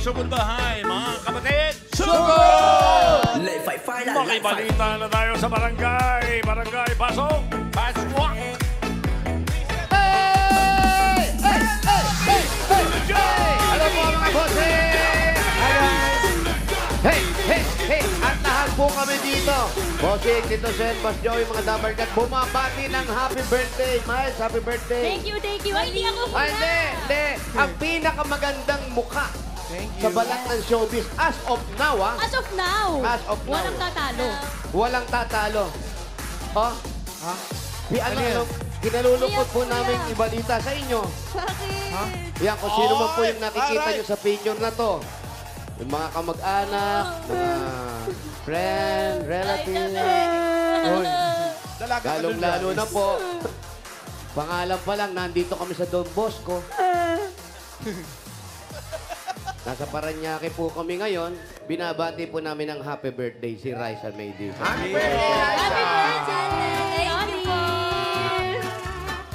sugod bahay, mga kapatid. Sugod! Makibalita na tayo sa barangay. Barangay, pasok. Pasok. Hello po mga bossing! Hey! At lahat po kami dito. Bossing, Tito Sen, Boss Joey, mga dabarkat, bumabati ng happy birthday. Miles, happy birthday. Thank you. Ay, hindi ako Ay, hindi. Ang pinakamagandang mukha sa balat ng showbiz as of now, As of now. As of now. Walang tatalo. Walang tatalo. Oh? Kinalulungkot po namin ibalita sa inyo. Bakit? Yan, kung sino man po yung nakikita nyo sa picture na to. Yung mga kamag-anak, mga friend, relative. Lalong-lalo na po. Pangalan pa lang, nandito kami sa Don Bosco. Nasa Paranaque po kami ngayon. Binabati po namin ang happy birthday si Raisa May Dizon. Happy birthday, Raisa! Thank you po.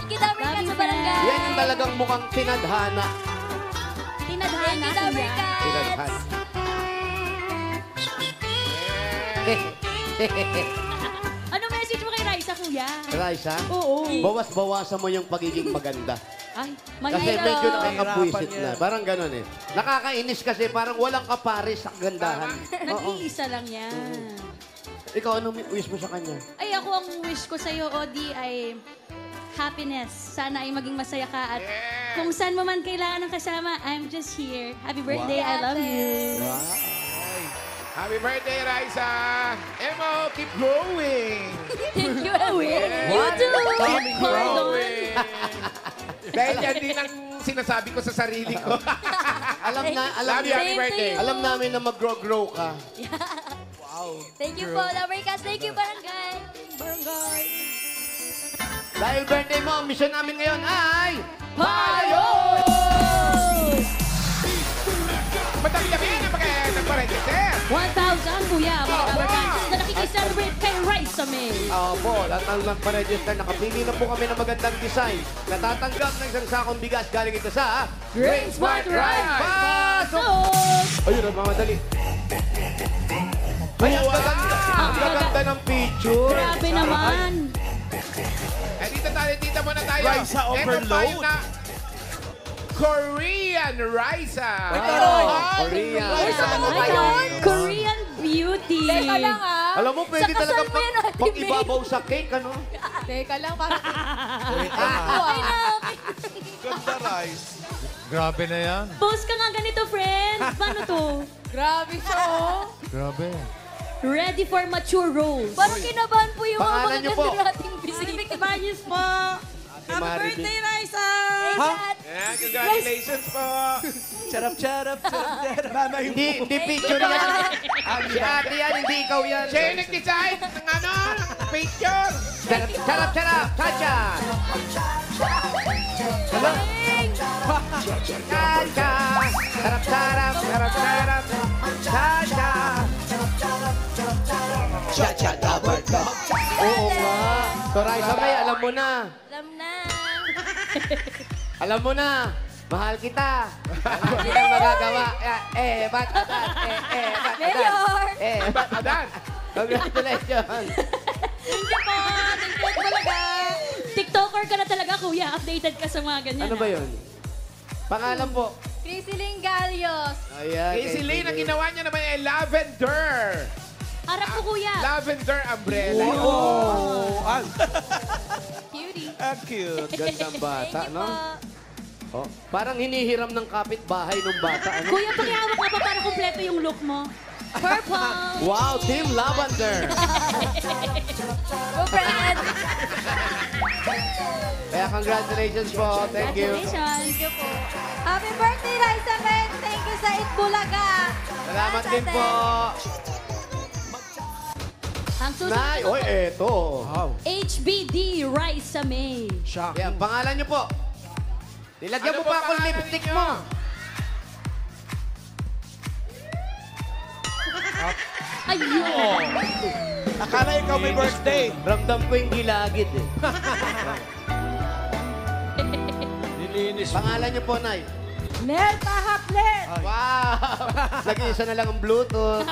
Kita American sa barangay. Yan yung talagang mukhang tinadhana. Tinadhana, Kita kuya. American. Tinadhana. Ano message mo kay Raisa, kuya? Raisa, Oo. bawas-bawasan mo yung pagiging maganda. Ay, Kasi mahirap. medyo nakakabwisit Hirapan na. yan. Parang ganun eh. Nakakainis kasi parang walang kapares sa gandahan. Oo. Nag-iisa lang yan. Ikaw, ano wish mo sa kanya? Ay, ako ang wish ko sa'yo, Odi, ay happiness. Sana ay maging masaya ka at kung saan mo man kailangan ng kasama, I'm just here. Happy birthday, I love you. Happy birthday, Raisa! Emo, keep growing! Thank you, You too. Growing! Dahil yan din ang sinasabi ko sa sarili ko. Alam Love you, happy birthday! alam namin na mag-grow ka. Thank you po, American. Thank you, barangay. Dahil birthday mo, ang mission namin ngayon ay... Payo! Madami-dami na nagpa-register! 1,000, kuya. Mga kabarkansas na nakikiselebrate kay Raisa May. Opo, lahat ng nagpa-register, nakapili na po kami ng magandang design. Natatanggap ng isang sakong bigas galing ito sa... Great Smart Ride! Pasok! Ayun, nagmamadali. Ay, ang gaganda. Ang gaganda ng picture. Grabe naman. Eh, dito muna tayo. Raisa Ito pa overload. yung na Korean Raisa. Korea. Korean beauty. Teka lang, Alam mo, pwede Sa kasal talaga mo yan, Ate May. pag-ibabaw sa cake, ano? Teka lang, parang... Okay na. Ganda, Rice. Grabe na yan. Post ka nga ganito, friend. Paano to? Grabe siya, oh. Grabe. Ready for mature roles. Parang kinabahan po yung mga Pangalan niyo po. magaganda nating bisita. Banyos po. Happy birthday, Raisa. Yeah, congratulations po. Hindi picture yan. Si ate yan, hindi ikaw yan. Siya yung nag-design ng ano, ng picture. Charap, Chacha. Chacha. Charap, Chacha. Chacha, dapat ka. Oo nga. So, Raisa May, alam mo na. Alam na. Alam mo na. Mahal kita. Wala kita magagawa. Ba't adan? Ba't Mayor! adan? Ba't adan? Congratulations. Thank you po. Thank you talaga. TikToker ka na talaga, kuya. Updated ka sa mga ganyan. Ano ba yun? Pangalan po. Chrissy Lingalios. Ayan. Casey Lane, ang ginawa niya naman ay lavender. Harap ko, kuya. Lavender umbrella. Cutie. Cute. Gandang bata, Thank you no? po. Oh, parang hinihiram ng kapitbahay nung bata. Ano? Kuya, pakihawak ka pa para kumpleto yung look mo. Purple. Wow, Team Lavender. Go, friend. Kaya congratulations po. Thank you. Congratulations. Thank you po. Happy birthday, Raisa May. Thank you sa Itbulaga. Salamat din po. Ang susunod Nay, na oy, eto. HBD Raisa May. Yan, pangalan niyo po. Nilagyan mo pa ako pangalan lipstick ninyo? mo. Ayun. Akala ikaw may birthday. Ramdam ko yung gilagid eh. Nilinis mo. Pangalan niyo po, Nay. Nelta Haplet. Wow! Nag-iisa na lang ang Bluetooth.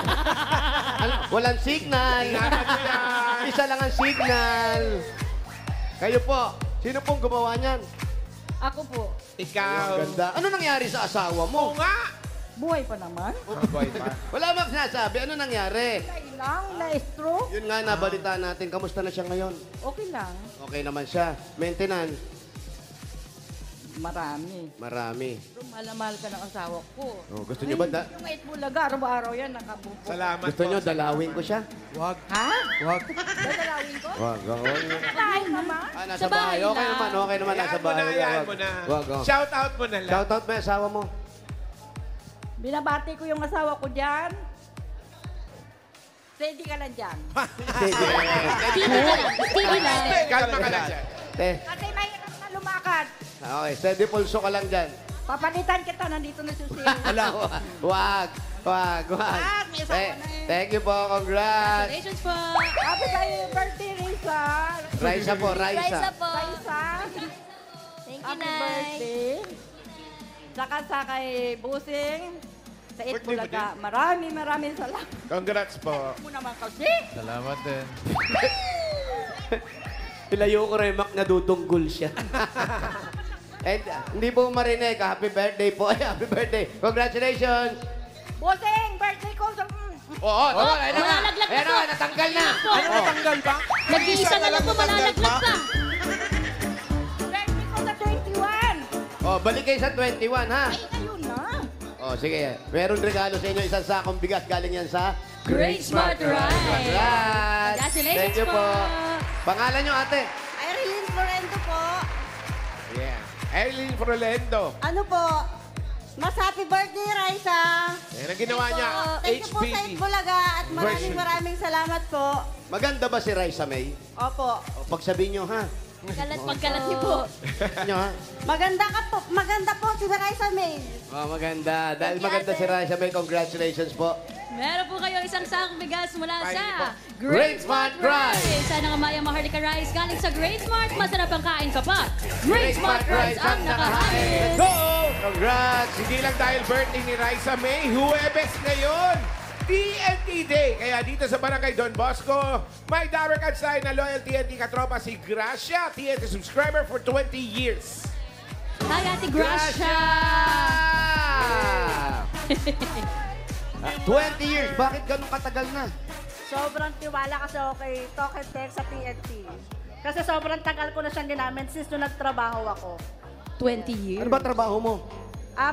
Walang signal. Isa lang ang signal. Kayo po, sino pong gumawa niyan? Ako po. Ikaw. Ganda. Ano nangyari sa asawa mo? Oo nga. Buhay pa naman. Wala bang sinasabi? Ano nangyari? Kailang, na-stroke. Yun nga, nabalitaan natin. Kamusta na siya ngayon? Okay lang. Okay naman siya. Maintenance? Marami. Marami. Pero mahal ka ng asawa ko. Oh, gusto niyo ba? Yung 8 bulaga, araw-araw yan, nakabubo. Salamat Gusto niyo dalawin ko siya? Ha? Dadalawin ko? Wag. Kain naman. Nasa bahay. Okay naman. Okay naman. Nasa bahay. Hayaan mo na. Wag. Shout out mo na lang. Shout out mo yung asawa mo. Binabati ko yung asawa ko dyan. Ready ka lang dyan. TV lang. Kalma ka lang dyan. Kasi mahirap na lumakad. Okay, steady pulso ka lang dyan. Papalitan kita, nandito na susi. Wag. Wag, may asawa na eh. Thank you po. Congrats. Congratulations po. Happy tayo birthday, Risa. Raisa po, Raisa. Raisa. Thank you, Happy Nay. birthday. Saka sa kay Busing. Sa Itbulaga. Maraming salamat. Congrats po. Mo naman kasi. Salamat din. Ilayo ko rin, Mac, nadudunggol siya. And hindi po marinig. Happy birthday po. Happy birthday. Congratulations. Busing, birthday ko. Oo, ayan na nga. malalaglag na Ayan na po. nga, natanggal na. Ano natanggal ba? Nag-iisa na lang po, malalaglag pa. Birthday ko sa 21. Oh, balik kayo sa 21, ha? Ay, ayun na. Oh, sige. Meron regalo sa inyo. Isang sakong bigas galing yan sa Great Smart Ride. Congrats. Congratulations Thank you po. Pangalan nyo, ate? Irene Florento po. Yeah. Eileen Frolendo. Ano po? Mas happy birthday, Raisa. Yan ang ginawa niya. Thank you po sa Itbulaga at Version. maraming salamat po. Maganda ba si Raisa May? Opo. O, pagsabihin nyo, ha? Pagkalat niyo po. Nyo, ha? Maganda po si Raisa May. Oh, maganda. Dahil Thank you, maganda ate. si Raisa May, congratulations po. Meron po kayo isang sakong bigas mula sa Great Smart Rice. Sana nga Maya Maharlika Rice galing sa Great Smart. Masarap ang kain kapag Great Smart Rice ang nakahain. Go! Congrats! Hindi lang dahil birthday ni Raisa May, Huwebes ngayon. TNT Day. Kaya dito sa Barangay Don Bosco, may Dabber Cats tayo na loyal TNT katropa si Gracia, TNT subscriber for 20 years. Hi, Ate Gracia! 20 years. Bakit ganun katagal na? Sobrang tiwala kasi ako kay Talk and Text sa TNT. Kasi sobrang tagal ko na siyang ginamit since nung nagtrabaho ako. 20 years. Ano ba trabaho mo?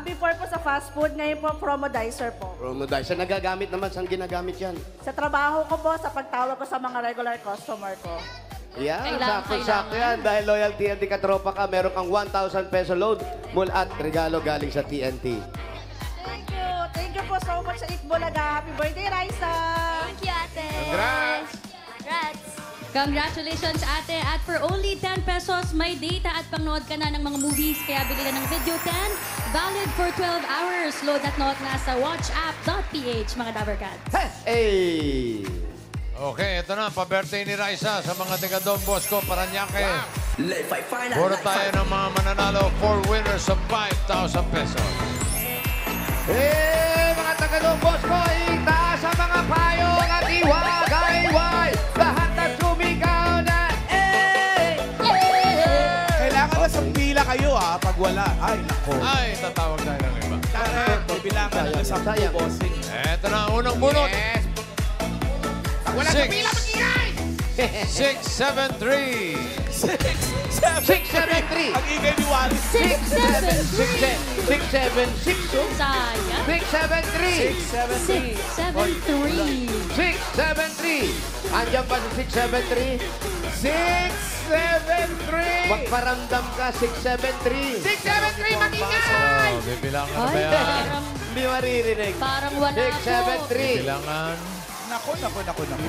Before po sa fast food, ngayon po promodizer po. Promodizer. Sa nagagamit naman, saan ginagamit yan? Sa trabaho ko po, sa pagtawag ko sa mga regular customer ko. Yan, Kailangan, sakto-sakto yan. Dahil loyal TNT katropa ka, meron kang 1,000 peso load mula at regalo galing sa TNT. Thank you. Thank you po so much sa Itbulaga. Happy birthday, Raisa! Thank you, ate. Congrats! Congrats. Congratulations, ate. At for only 10 pesos, may data at pangnood ka na ng mga movies. Kaya bili ka ng Video 10. Valid for 12 hours. Load at note na sa watchapp.ph, mga Dabber Cats. Hey! Okay, ito na. Pa-birthday ni Raisa sa mga taga Don Bosco, Paranaque. Puro tayo ng mga mananalo. 4 winners of 5,000 pesos. Hey, mga taga-Don Bosco, itaas ang mga payo at iwagayway. Lahat na sumigaw na, Kailangan na sa pila kayo pag wala. Ay, nako. Ay, tatawag tayo ng iba. Tara, bibilangan na sa Sayang. bossing. Ito na, unang bunot. Yes. Wala sa pila, mag-ingay! 673. 673. Ang ingay ni Wallace. 676. Sayang. 673. 673. 673. Andiyan pa si 673. 673! Magparamdam ka, 673. 673, mag-ingay! Oh, bibilangan na ba Ay, yan? Hindi maririnig. parang wala po. 673. Bilangan. Nako.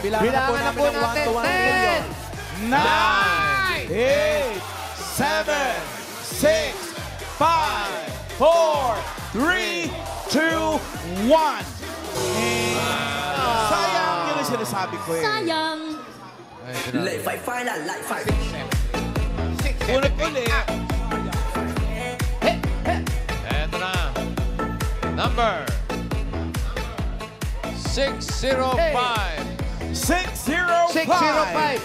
Bilangan na po natin. 10. 9, 8, 7, 6, 5, 4, 3, 2, 1. Sayang yun ang sinasabi ko eh. Sayang. Ay, sinabi. Ulit ulit. Eto na. Number 605. 605.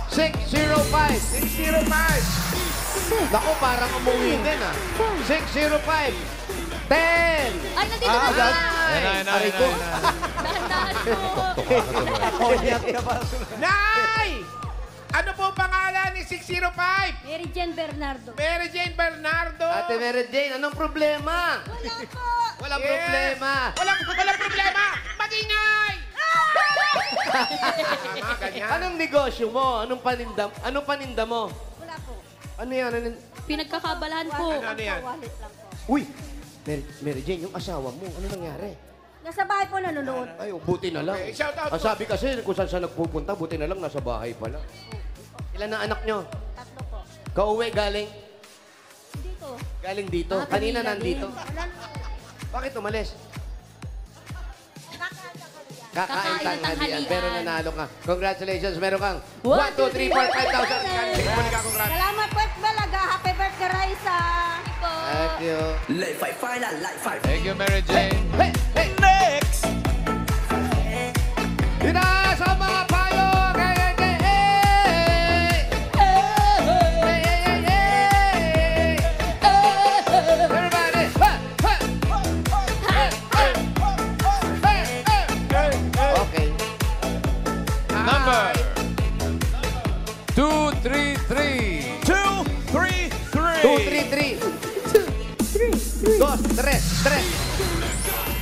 605. 605. Naku, parang umuwi din ah. 605. 10. Ay, nandito na siya. Aray ko. Dahan-dahan po. Nay! Ano po pangalan ni 605? Mary Jane Bernardo. Mary Jane Bernardo. Ate Mary Jane, anong problema? Wala po. Walang Yes. problema. Walang problema. Magingay! Tama, ganyan. Anong negosyo mo? Anong paninda mo? Wala po. Ano yan? Pinagkakabalahan po. Ano yan? Wallet lang po. Uy! Mary Jane, yung asawa mo, ano nangyari? Nasa bahay po nanonood. Ay, buti na lang. Okay, shout out Ang po. sabi kasi, kung saan siya nagpupunta, buti na lang nasa bahay pala. Ilan na anak nyo? 3 po. Kauwi galing? Dito. Galing dito? Ah, Kanina kanina nandito? Wala na. Bakit umalis? Kakain ka kami yan. Kakain Kakain ng tanghalian, tanghalian. pero nanalo ka. Congratulations, meron kang 1, 1, 2, 3, 4, 5,000. Salamat po, Balaga. Happy birthday, Raisa. Thank you. Thank you, Mary Jane. Hey! Hey! Next! Itaas ang mga payong! Hey! Hey! Hey! Hey! Hey! Hey! Everybody! Okay. Number 233. 2, 3, 3. 2, 3, 3. 2, 3, 3.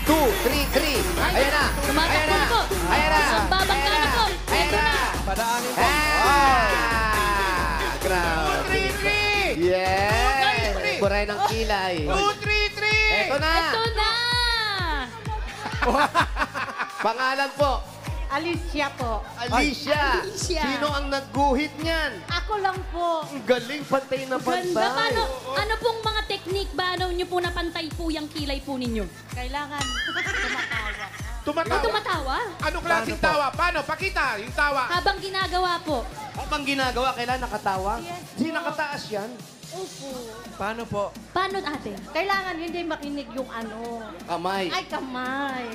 2, 3, 3. Ayan na! Ayan na! po. Ayan na! Babangka na po. Ayan na! Padaanin ko. Grabe. 2, 3, 3. Yes! Kuray ng kilay. 2, 3, 3. Ito na! Ito na! Pangalan po, Alicia po. Alicia. Alicia. Sino ang nagguhit niyan? Ako lang po. Ang galing, pantay na pantay. Ganda. Ano pong mga technique ba? Ano nyo po napantay po yung kilay po ninyo? Kailangan tumatawa. Tumatawa. Tumatawa? Anong klaseng tawa? Paano? Pakita yung tawa. Habang ginagawa po. Habang ginagawa, kailan nakatawa? Yes. Di nakataas yan. Opo. Paano po? Paano ate? Kailangan hindi makinig yung ano. Kamay. Ay, kamay.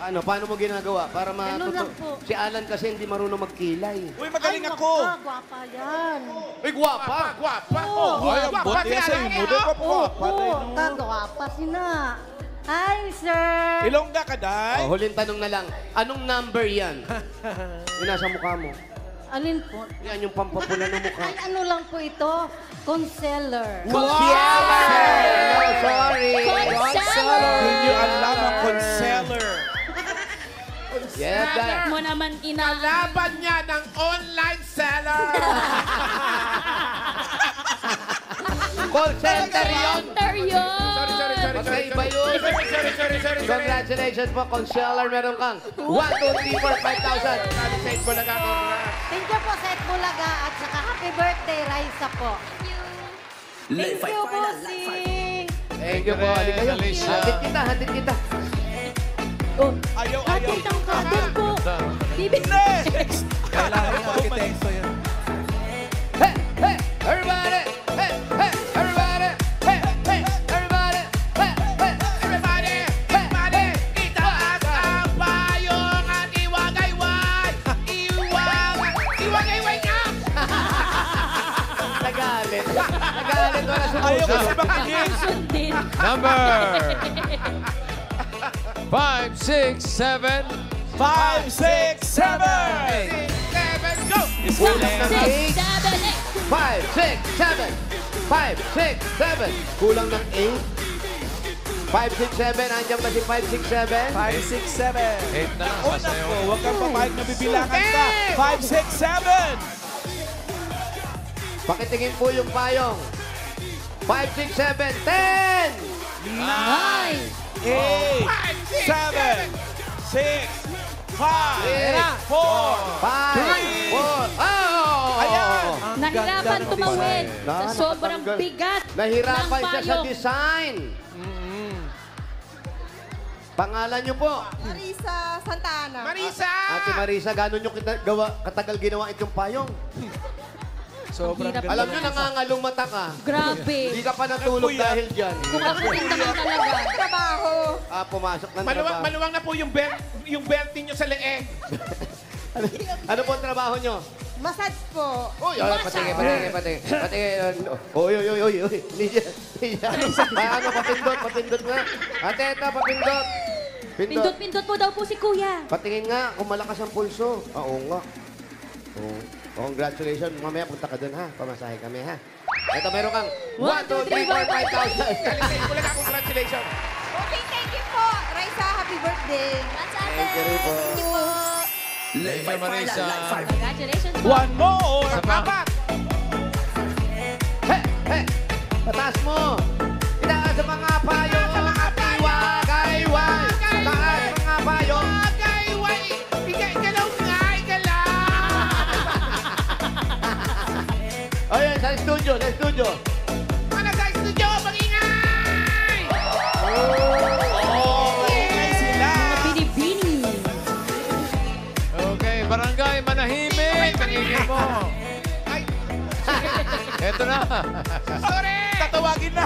Paano mo ginagawa? Para Ganun lang matuto. po. Si Alan kasi hindi marunong magkilay. Uy, magaling Ay, ako. Ay, gwapa yan. Uy, gwapa! Gwapa. Oo. Ay, ang Gwapa buti si sa Alan, imo. eh, oh. Opo, kagwapa sina. Hi, sir. Ilongga ka, Day? Huling tanong na lang. Anong number yan? Yung nasa mukha mo. Alin po? Yan yung pampapula ng mukha. Ay, ano lang po ito? Concealer. Concealer! No, sorry. Concealer! Hindi nyo alam ang concealer. Yes, Bakit that. mo naman ina... Laban niya ng online seller. Call center yun. Center yun! Magkaiba yun. Sorry. Congratulations po, Concealer. Meron kang 1, 2, 3, 4, 5,000. Safe mo lang ako. Thank you po, Seth Bulaga. At saka happy birthday, Raisa po. Thank you, Bossing. Thank you po. Halika kayo. Alicia. Hatid kita. Oh, Ayaw. hatid ang hatid po. Bibi. Next! Kailangan yung arkitekto yan. Hey, hey, everybody. Hey, hey, everybody. Hey, hey, everybody. Hey, hey. Everybody, itaas ang payong at iwagayway. Iwagayway niya. Nagalit. Wala Ayaw kasi sumusunod. makinig. Sundin. Number 5, 6, 7. 5, 6, 7! 7, go. Kulang ng 6, 8. 7, 8. 5, 6, 7. 5, 6, 7. Kulang ng 8. 5, 6, 7. Andiyan ba si 5, 6, 7? 5, 6, 7. 8 na, Una sasayaw. po, huwag kang papayag na bibilangan ka. 5, 6, 7! Pakitingin po yung payong. 5, 6, 7, 10! 9. 8, 7, 6, 5, 4, 5, 4. Oh! Ayan. Nahirapan tumawid sa sobrang Nakakatanggal. bigat Nahirapan ng siya sa payong. design. Pangalan niyo po? Marisa Santana. Marisa. Ate Marisa, gano'n nyo katagal ginawa itong payong? Sobrang Hirap. ganda. Alam nyo, nangangalong mata ka. Grabe. Hindi ka pa natulog Kuya. dahil dyan. Kung ako din naman talaga. Trabaho. Pumasok ng Maluwang, trabaho. maluwang na po yung belt ninyo sa leeg. Ano po ang trabaho nyo? Massage po. Uy, patingin. Uy. Hindi siya. Ano, papindot nga. Ate, ito, papindot. Pindot-pindot po daw po si Kuya. Patingin nga kung malakas ang pulso. Oo nga. Oo. Oh, congratulations. Mamaya punta ka dun, ha? Pamasahe kami, ha? Ito, meron kang 1, 2, 3, 4, 5,000. Kalisay ko lang ako, congratulations. Okay, thank you po. Raisa, happy birthday. Thank you rin po. Thank you, Marisa. Congratulations po. One more! Sa pa. Apat. Hey! Pataas mo! Itaas sa mga payo! Kayway! Taas sa mga payo! Kayway! Igalaw nga, igalaw! Ayun, sa studio! Ano sa studio? Mag-ingay! Okay sila! Binibini. Okay, barangay Manahimik. Ang ingay mo. Ay, Ito na. sorry! Tatawagin na!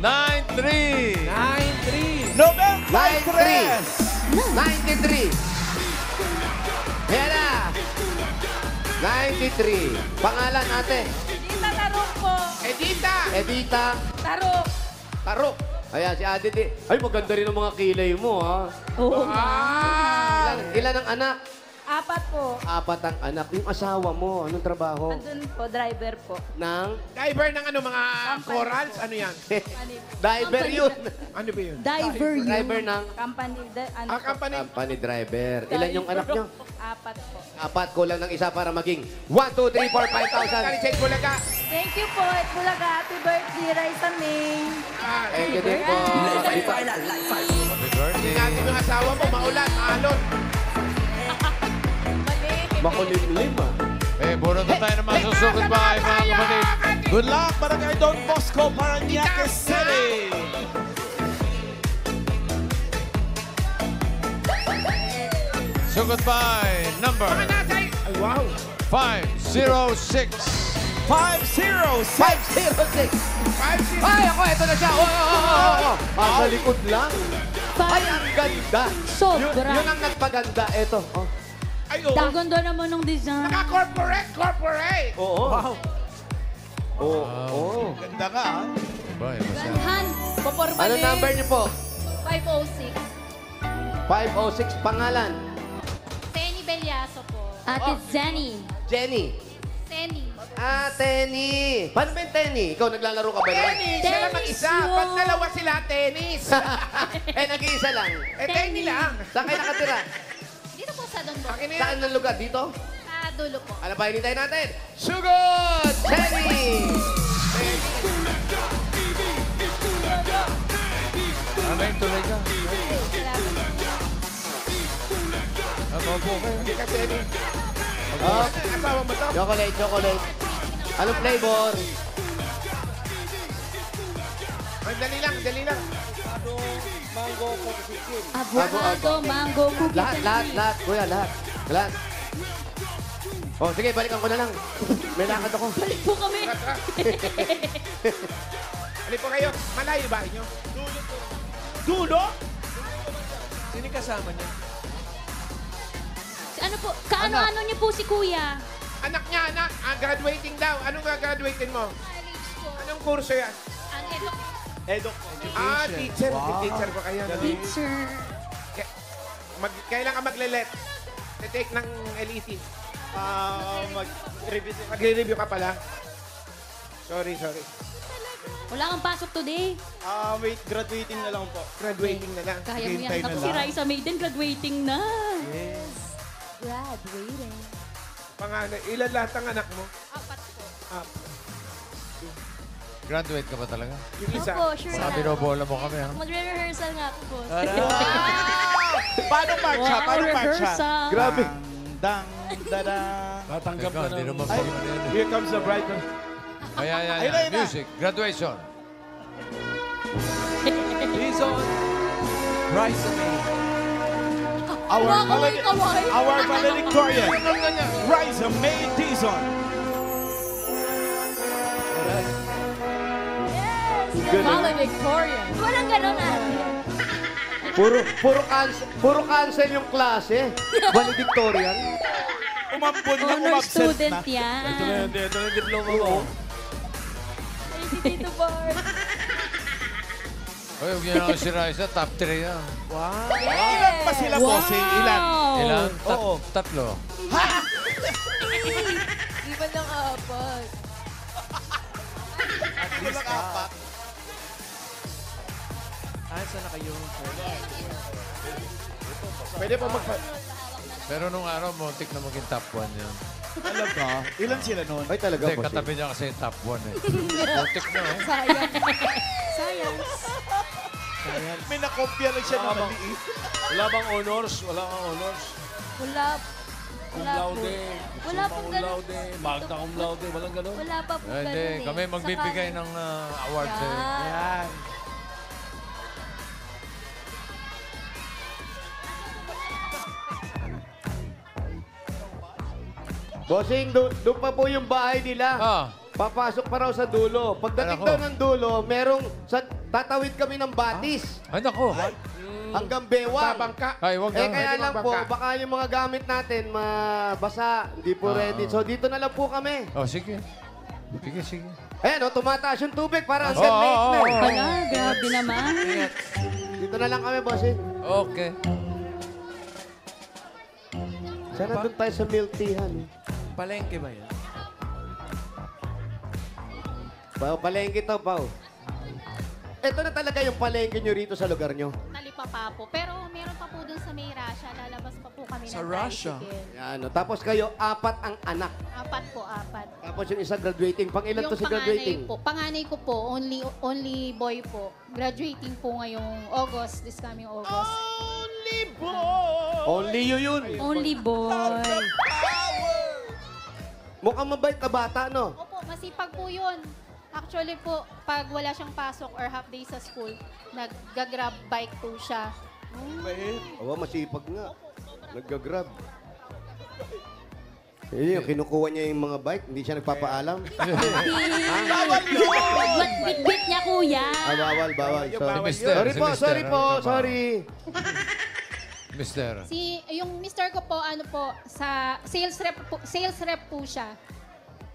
9-3. 9-3! November 93! Yan na! 93. Pangalan, ate? Dita Tarok po. Edita! Edita Tarok. Tarok. Ayan, si Aditi. Ay, maganda rin ang mga kilay mo, ha? Oo. Ilan ang anak? 4 po. 4 ang anak. Yung asawa mo, anong trabaho? Andun po, driver po. Nang Diver ng ano, mga corals? Ano yan? diver yun. Ano ba yun? Diver yun. Driver ng Company, ano po? Company. company driver. Ilan yung anak nyo? 4 po. 4, kulang ng isa para maging 1, 2, 3, 4, 5,000. Kalisay ko lang ka. Thank you po, at Bulaga. Happy birthday, Raisa May. Thank you din po. Happy birthday. Natin yung asawa mo, maulan, maalon. Makulimlim, ah. Eh, bunot na tayo ng mga susugod ba, mga kapatid. Good luck, Barangay Don Bosco, Parañaque City! Sugod by number Mga nasa, ay wow. 506. 506! 506. 5-0. Ay, ako, ito na siya. Sa likod lang. Ay, ang ganda. Sobra. Yun ang nagpaganda. Ito. Oh. Ay, oo. Ang ganda naman ng design. Naka-corporate. Oo. Wow! Oo. Ganda ka, ha? Boy, masaya. Han. Ano number niyo po? 506. 506. Pangalan? Tenny Belyaso po. Ate Zenny. Jenny. Tenny. Tenny. Paano ba yung Tenny? Ikaw, naglalaro ka ba nun? Tennis, siya lang mag-isa. Tennis yun. Pag dalawa sila, tennis. Nag-iisa lang. Tennis lang. Saan kayo nakatira? Dito po sa Don Bosco. Akin na yan. Saan ang lugar? Dito? Sa dulo po. Ano pa hinintay natin? Sugod! Jenny! Ano yung tuloy ka? Ano po kayo? Hindi ka tennis. Oh, Asawa mo to? chocolate. Anong flavor? Ay, dali lang. Avocado, mango, cookies. Lahat. Kuya, lahat. Oh, sige, balikan ko na lang. May lakad ako. Balik po kami. Alin po kayo? Malayo ba inyo? Dulo? Sino yung kasama niya? Ano po? Kaano-ano niyo po si Kuya? Anak niya, anak. Graduating daw. Anong graduating mo? College po. Anong kurso yan? Ang edok. Edok. Teacher. Wow. Teacher ko kayo. No? Teacher. Kailan ka maglelet? Take ng LET. Mag-review. Magre-review ka pala. Sorry. Wala kang pasok today. Wait, graduating na lang po. Graduating na lang. Kaya mo Hintay yan. na Ako si lang. Raisa Maiden, graduating na. Yes. Graduating. Ilan lahat ang anak mo? 4 po. Graduate ka ba talaga? Yung isa. Opo, sure Baka na. binobola mo kami, ha? Magre-rehearsal nga po, boss. Paano marcha? Paano marcha? Rehearsal. Grabe. Dang, dadang. Tatanggap ka na. Hindi naman pa yun. Here comes the bride. Kaya, Ayun na. Music. Graduation. Dizon. Rise of Me. Kaway. Our valedictorian. Rise of May Dizon. Valedictorian. Walang ganon, ate. Puro cancel yung klase. Valedictorian. Umambon na, Honor umabsent student na. yan. Ito na yung diploma mo. Ay, si Tito Bart. Uy, huwag niyo na si Raisa. Top 3 yan. Ilan pa sila, bossing? Ilan? Ilan? Oo. Tatlo. Iba ng apat. Walang apat. Saan na kayo? Pwede po Pero nung araw, muntik na maging top 1 yan. Talaga? Ilan sila nun? Ay, talaga Hindi, po. katabi niya kasi top 1 eh. Muntik na oh. Science. May nakopya lang siya na maliit. Wala bang honors? Wala kang honors? Wala. Cum Wala po. laude, Wala summa pong cum ganun. laude, magna cum laude, walang ganun. Wala pa po ganun Hindi, eh. kami magbibigay Saka- ng award sa'yo. Yan. Bossing, doon pa po yung bahay nila. Ah, Papasok pa raw sa dulo. Pagdating Anak ko. daw ng dulo, tatawid kami ng batis. ay nako. Hanggang bewang. Babangka. Ay, wag Eh na. kaya lang po, magbangka. baka yung mga gamit natin mabasa, hindi po ready. So dito na lang po kami. Oh, sige. Sige, sige. Ayan, tumataas yung tubig para Oo, hanggang late oo, na. oo. Wala, grabe naman. Dito na lang kami, bossing. Okay. Sana doon tayo sa milk tea, han. Palengke ba yan? Pao, palengke to, Pao. Ito na talaga yung palengke nyo rito sa lugar nyo. Nalipa pa po. Pero meron pa po dun sa may Russia. Lalabas pa po kami Sa ng Russia? tricycle. Yan, no. Tapos kayo, 4 ang anak. Apat po, apat. Tapos yung isa graduating. Pang ilan to si graduating? Panganay ko po, only boy po. Graduating po ngayong August, this coming August. Only you yun. Only boy. Mukhang mabait na bata, no? Opo, masipag po yun. Actually po, pag wala siyang pasok or half day sa school, nag-grab bike po siya. Oo, masipag nga. Nagga-grab. Yun yung kinukuha niya yung mga bike, hindi siya nagpapaalam. What bit niya, kuya? Ah, bawal, bawal. Yung Sorry. bawal Mister, Sorry si po, Mister, sorry po, ano trabaho? sorry. Mister. Yung mister ko po, ano po, sa sales rep po siya.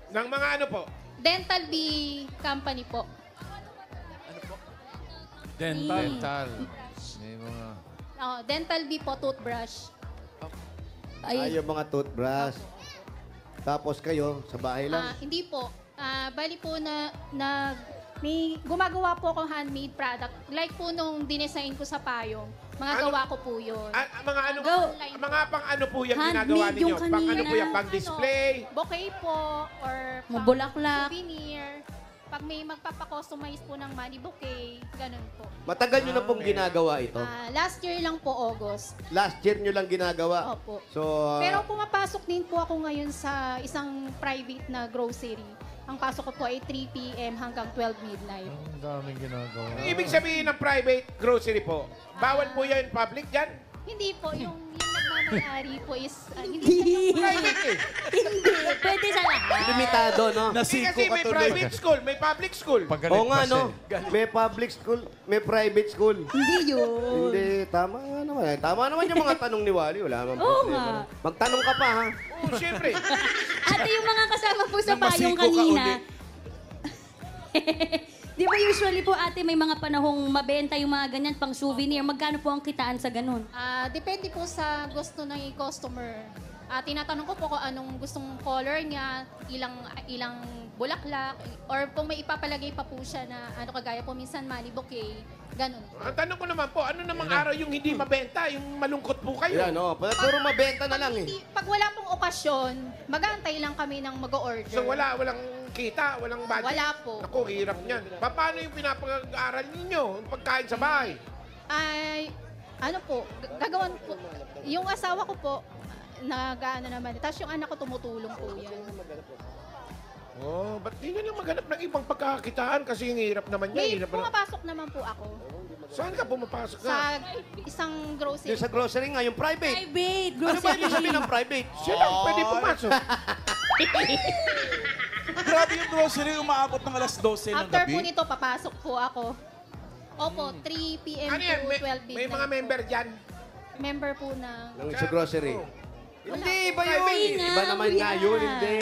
Ng mga ano po? Dental Bee Company po. Dental. May mga... Dental Bee po, toothbrush. Ay, yung mga toothbrush. Tapos kayo, sa bahay lang. Hindi po. Bali po may gumagawa po akong handmade product. Like po nung dinesign ko sa payong. Mga Ano? gawa ko po yun. Mga ano? Go. Mga pang ano po yung Handmade ginagawa ninyo? yung Pang ano po kanina. yung pang display? Bouquet po or Mga bulaklak. souvenir. Pag may magpapakustomize po ng money bouquet, ganun po. Matagal nyo na pong ginagawa ito. Last year lang po, August. Last year nyo lang ginagawa. Opo. So, Pero pumapasok din po ako ngayon sa isang private na grocery. Ang pasok ko po ay 3 p.m. hanggang 12 midnight. Ang daming ginagawa. Ang ibig sabihin ng private grocery po, bawal po yan public dyan? Hindi po, yung nagmamayari po is hindi Private eh. Hindi. Pwede sa lahat. limitado, no? Eh, Nasiko kasi ka may tuloy. private school, may public school. Pagalit Oo nga, kasi. no? May public school, may private school. Hindi yun. Hindi, tama nga naman. Tama naman yung mga tanong ni Wally. Wala naman Oo problema. nga. Magtanong ka pa, ha? Oo, siyempre. Ate, yung mga kasama po sa Nang masiko payong ka kanina. ulit. Di ba usually po, ate, may mga panahong mabenta yung mga ganyan pang souvenir. Magkano po ang kitaan sa ganun? Depende po sa gusto ng customer. Tinatanong ko po kung anong gustong color niya, ilang bulaklak, or kung may ipapalagay pa po siya na ano kagaya po minsan money bouquet, ganun po. Ang tanong ko naman po, ano namang araw yung hindi mabenta? Yung malungkot po kayo? Yan, no? Puro mabenta na lang, eh. Pag wala pong okasyon, mag-aantay lang kami ng mag-order. So walang kita, walang budget? Wala po. Ako, hirap niyan. Paano yung pinapag-aaral ninyo? Yung pagkain sa bahay? Ay, ano po, gagawan po. Yung asawa ko po, nag-ano naman. Tapos yung anak ko tumutulong po yan. Oh, ba't di na lang maghanap ng ibang pagkakakitaan? Kasi yung hirap naman niya. May Hirap na. pumapasok naman po ako Saan ka pumapasok ka? sa isang grocery. Yung sa grocery nga, yung private. Private, Ano ba grocery. ibig sabihin ng private? Sino ang pwede pumasok? Grabe yung grocery, umaabot ng alas 12 ng After gabi. po nito, papasok po ako. Opo, 3 p.m. Ano yan? to 12 midnight. May mga member dyan. Member po ng... Sa grocery. Hindi, iba yun. Hindi nga, Iba naman kuya. nga yun, hindi.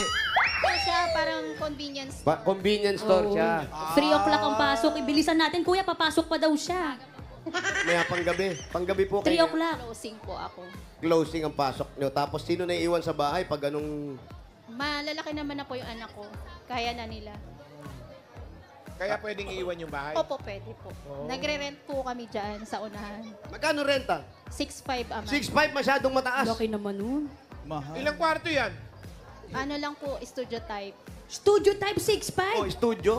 Po siya, parang convenience. Convenience store siya. 3 o'clock ang pasok. Ibilisan natin, kuya, papasok pa daw siya. May panggabi. Panggabi po 3 kayo. o'clock. Closing po ako. Closing ang pasok nyo. Tapos sino na iwan sa bahay pag anong... Malalaki naman na po yung anak ko. Kaya na nila. Kaya pwedeng iiwan yung bahay. Opo, pwede po. Nagre-rent po kami dyan sa unahan. Magkano renta? 6.5 a month. 6.5 masyadong mataas. Laki naman nun. Mahal. Ilang kwarto yan? Ano lang po, studio type. Studio type Oh, 6'5". studio?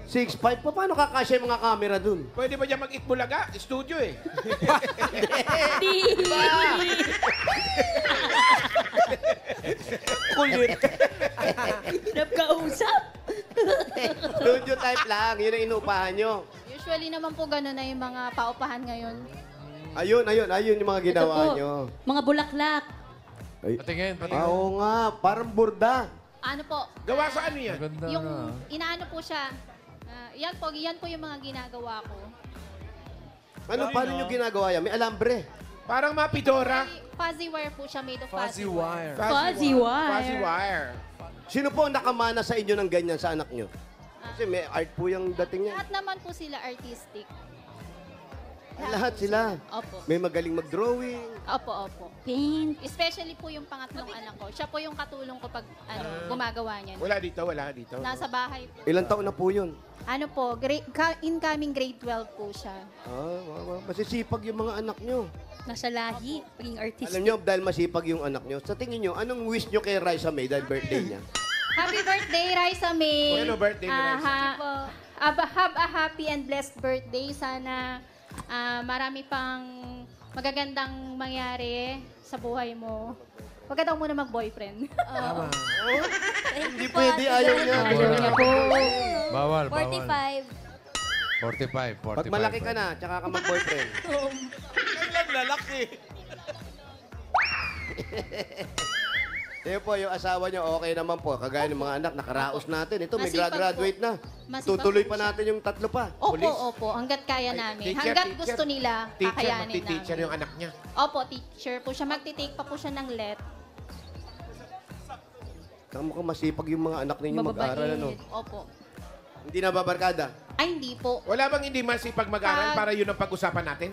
6.5 pa. Paano kakasya yung mga camera dun? Pwede ba dyan mag-Itbulaga? Studio eh. Kulit. Nagkausap. Studio type lang. Yun ang inuupahan nyo. Usually naman po gano'n na yung mga paupahan ngayon. Ayun yung mga Ito ginawa po, nyo. mga bulaklak. Ay. Patingin, patingin. Oo nga, parang burda. Ano po? Gawa sa ano yan? Maganda Yung na. inaano po siya. Yan po yung mga ginagawa ko. Ano, paano nyo ginagawa yan? May alambre. Parang mapidora. Fuzzy wire po siya, made of Fuzzy fuzzy wire. wire. Fuzzy wire. Fuzzy wire. Sino po ang nakamana sa inyo ng ganyan sa anak nyo? Kasi may art po yung dating niya. Lahat naman po sila artistic. Lahat sila. Opo. May magaling mag-drawing. Opo. Paint. Especially po yung pangatlong anak ko. Siya po yung katulong ko pag gumagawa niyan. Wala dito. Nasa bahay po. Ilang taon na po yun? Ano po, incoming grade 12 po siya. Masisipag yung mga anak nyo. Nasa lahi. Paging artistic. Alam nyo, dahil masipag yung anak nyo, sa tingin nyo, anong wish nyo kay Raisa May dahil birthday niya? Happy birthday, Raisa May! Ano birthday ni Raisa? Have a happy and blessed birthday. Sana marami pang magagandang mangyari sa buhay mo. Huwag ka daw muna mag-boyfriend. Hindi pwede, ayaw niya. Ayaw niya po. Bawal. 45. 45. Pag malaki ka na, tsaka ka mag-boyfriend. Kailan lalaki? Ayun po, yung asawa niya, okay naman po. Kagaya ng mga anak, nakaraos natin. Ito, may Masipag graduate na. Masipag Tutuloy po pa siya. natin yung tatlo pa. Opo. Hanggat kaya namin. Hanggat gusto nila, kakayanin Teacher namin. yung anak niya. Opo, teacher po siya. Magtitake pa po siya ng let. Mukhang masipag yung mga anak ninyo mag-aral, ano? Opo. Hindi na babarkada. Ay, hindi po. Wala bang hindi masipag mag-aral para yun ang pag-usapan natin?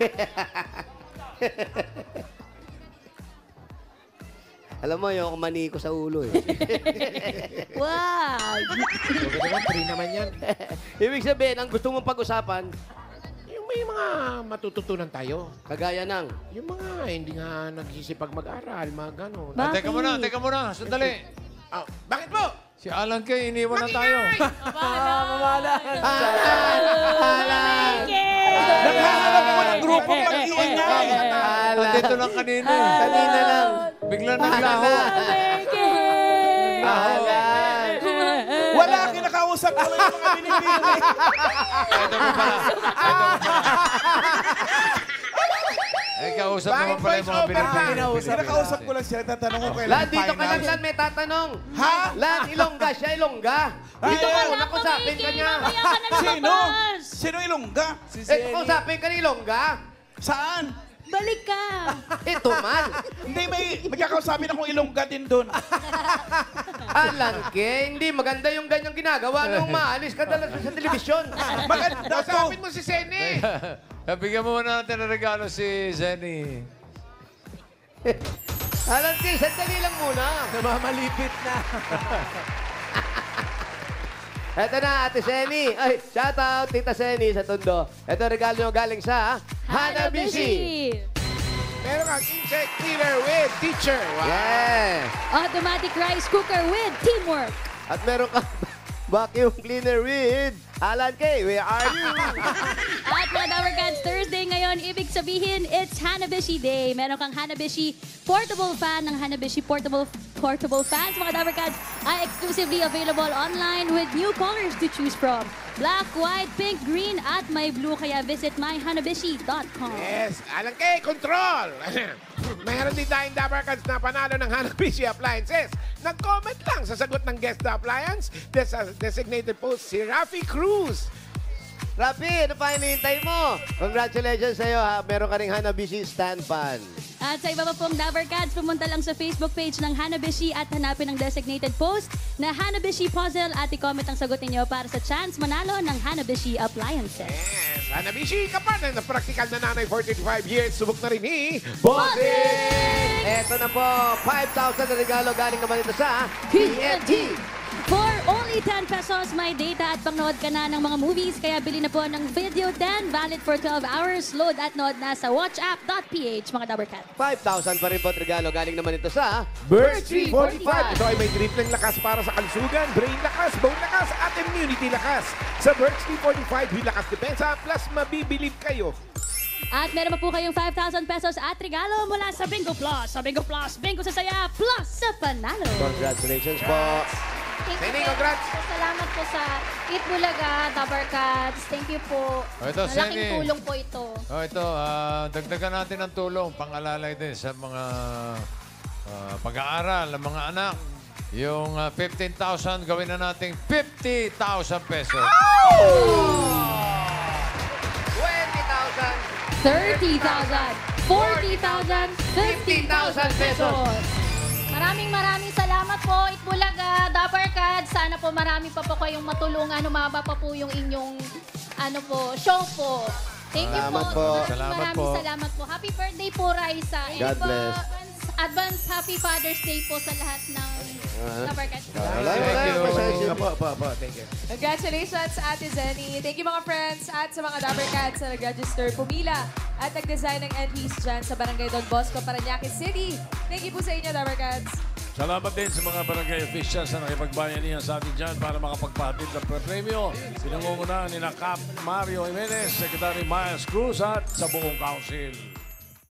Alam mo, yung mani ko sa ulo eh. Wow! Okay naman, free naman yan. Ibig sabihin, ang gusto mong pag-usapan, Yung may mga matututunan tayo. kagaya ng, Yung mga hindi nga nagsisipag mag-aral, mga gano'n. Bakit? Teka muna. Sandali. Bakit po? Si Alan Kay, iniwan na tayo. Naghahanap ko ng grupo mag-iingay. Nandito lang kanina eh. kanina lang. Bigla naglaho. Wala, kinakausap ko lang yung mga binibili. Ito mo pala. Kausap naman pala yung mga binibili. Kinakausap ko lang sila, tatanong ko kailan Lan, dito ka lang, Lan, may tatanong. Ha? Lan, Ilongga, siya Ilongga. Dito ka lang, kausapin ka niya. Sino? Sino Ilongga? Eh, kausapin ka ni Ilongga. Saan? Balik ka! Ito man. Hindi, may magkakausapin akong Ilongga din doon. Alan Kay, hindi maganda yung ganyang ginagawa nung maalis ka talaga sa telebisyon. Maganda to. Kausapin mo si Sene. Bigyan mo muna natin ng regalo si Zenny. Alan Kay, sandali lang muna. Namamalipit na. Eto na, Ate Seni. Ay, shout out, Tita Seni sa Tondo. Eto regalo nyo galing sa Hanabishi. Meron kang insect cleaner with teacher. Wow. Yes. Automatic rice cooker with teamwork. At meron ka vacuum cleaner with Alan Kay. Where are you? At mga Dower Cats, Thursday ngayon, ibig sabihin, it's Hanabishi Day. Meron kang Hanabishi portable fan. Ng Hanabishi portable fans, mga Dower Cats, ay exclusively available online with new colors to choose from. Black, white, pink, green, at may blue. Kaya visit myhanabishi.com. Yes, Alan Kay, control! Mayroon din tayong Dabarkads na panalo ng Hanabishi Appliances Nag-comment lang sa sagot ng Guest the Appliance. Designated post si Rafi Cruz. Rafi, ano pa hinihintay mo? Congratulations sa'yo ha. Meron ka ring Hanabishi stand pan. At sa iba pa pong Dabber Cats, pumunta lang sa Facebook page ng Hanabishi at hanapin ang designated post na Hanabishi Puzzle at i-comment ang sagot ninyo para sa chance manalo ng Hanabishi Appliances. Yes, Hanabishi ka pa na practical na nanay for 35 years. Subok na rin ni Bossing! Eto na po, 5,000 na regalo galing naman ito sa TNT. For only 10 pesos, may data at pangnood ka na ng mga movies. Kaya bili na po ng Video 10, valid for 12 hours. Load at nood na sa watchapp.ph, mga Dabber Cat. 5,000 pa rin po at regalo galing naman ito sa Birch 345. Ito ay may tripleng lakas para sa kalusugan, brain lakas, bone lakas, at immunity lakas. Sa Birch 345, may lakas depensa, plus mabibilib kayo. At meron pa po kayong 5,000 pesos at regalo mula sa Bingo Plus. Sa Bingo Plus, Bingo sa saya, plus sa panalo. Congratulations po. Thank you, Nene, Ted. congrats. Salamat po sa Eat Bulaga, Dabber Cats. Thank you po. Ito, Malaking Senny. tulong po ito. Ito, dagdagan natin ng tulong, pang-alalay din sa mga pag-aaral ng mga anak. Yung 15,000, gawin na natin 50,000 pesos. 20,000. 30,000, 40,000, 50,000 pesos. Maraming salamat po, Itbulaga, Dabber Cats. Sana po marami pa po kayong matulungan. Humaba pa po yung inyong show po. Thank you Salamat po. po. Maraming salamat po. Happy birthday po, Raisa. And God bless. Advance Happy Father's Day po sa lahat ng Dabber Cats. Wala, Thank you. Congratulations, Ate Zenny. Thank you mga friends at sa mga Dabber Cats na nag-register, pumila at nag-design ng entries dyan sa Barangay Don Bosco, Parañaque City. Thank you po sa inyo, Dabber Cats. Salamat din sa mga barangay officials na nakipagbayanihan sa atin dyan para makapagpatid ng premyo. Pinangungunahan ni Cap Mario Jimenez, Secretary Miles Cruz at sa buong council.